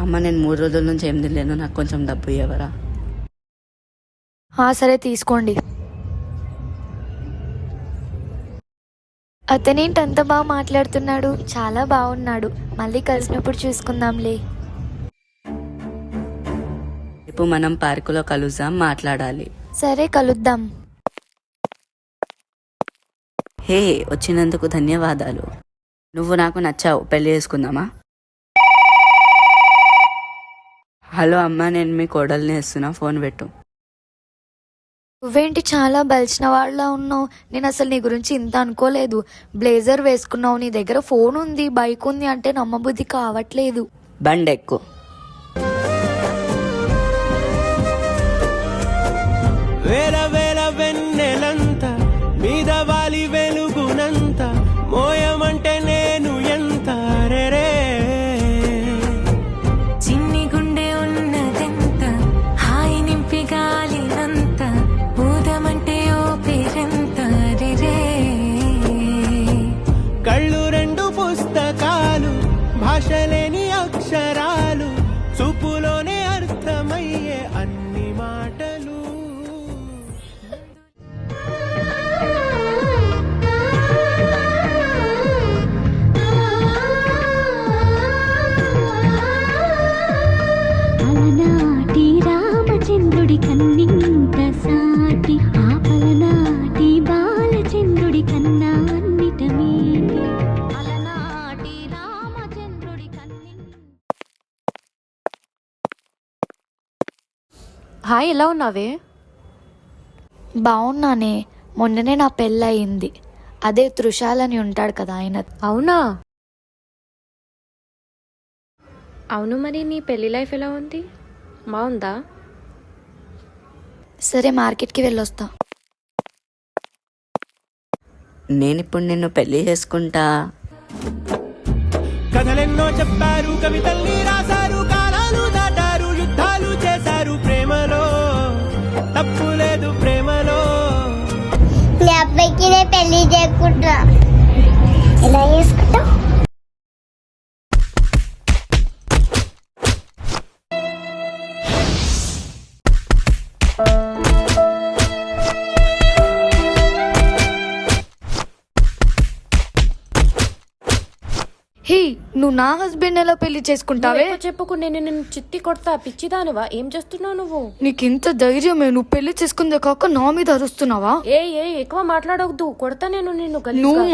అమ్మ నేను 3 రోజుల నుంచి ఏం తినలేను, నాకు కొంచెం డబ్బు ఇవ్వరా? సరే తీసుకోండి. అతనేంటి అంత బాగా మాట్లాడుతున్నాడు? చాలా బాగున్నాడు. మళ్ళీ కలిసినప్పుడు చూసుకుందాంలే. రేపు మనం పార్కులో కలుద్దాం, మాట్లాడాలి. సరే కలుద్దాం. హే, వచ్చినందుకు ధన్యవాదాలు. నువ్వు నాకు నచ్చావు, పెళ్లి చేసుకుందామా? హలో అమ్మ, నేను మీ కోడల్ని వేస్తున్నా, ఫోన్ పెట్టు. నువ్వేంటి చాలా బలిచిన వాళ్ళ ఉన్నావు? నేను అసలు నీ గురించి ఇంత అనుకోలేదు. బ్లేజర్ వేసుకున్నావు, నీ దగ్గర ఫోన్ ఉంది, బైక్ ఉంది అంటే నమ్మబుద్ధి కావట్లేదు. బండెక్కు. వేల వేల వెన్నెలంత మీద వాలి వెలుగునంత మోయమంటే నేను ఎంత రే చిన్ని గుండె ఉన్నదెంత హాయి నింపి గాలినంత ఊదమంటే ఓ పేరెంత రే కళ్ళు 2 పుస్తకాలు, భాషలేని అక్షరాలు, చూపులోనే అర్థమయ్యే అన్ని మాటలు. అలనాటి రామచంద్రుడి కన్నింత సాటి ఆపలనాటి బాలచంద్రుడి కన్నా అన్నిట మీది. అలనాటి రామచంద్రుడి హాయ్, ఎలా ఉన్నావే? బాగున్నానే. మొన్ననే నా పెళ్ళయింది. అదే త్రిశాలని ఉంటాడు కదా ఆయన. అవునా? అవును, మరి నీ పెళ్లి లైఫ్ ఎలా ఉంది? బాగుందా? సరే మార్కెట్కి వెళ్ళొస్తా. నేనిప్పుడు నిన్ను పెళ్లి చేసుకుంటా. కథలెన్నో చెప్పారు, కవితల్ని రాశారు, కాలాలు దాటారు, యుద్ధాలు చేశారు, ప్రేమలో తప్పు లేదు, ప్రేమలో. మీ అబ్బాయికి నేను పెళ్లి చేసుకుంటా. ఎలా చేసుకుంటా? హే, నువ్వు నా హస్బెండ్ ఎలా పెళ్లి చేసుకుంటావే? చెప్పుకు, నేను నిన్ను చిత్తి కొడతా. పిచ్చిదానివా? ఏం చేస్తున్నావు నువ్వు? నీకింత ధైర్యమే? నువ్వు పెళ్లి చేసుకుందే కాక నా మీద అరుస్తున్నావా? ఏ ఎక్కువ మాట్లాడవద్దు, కొడతా నేను నిన్ను. నువ్వు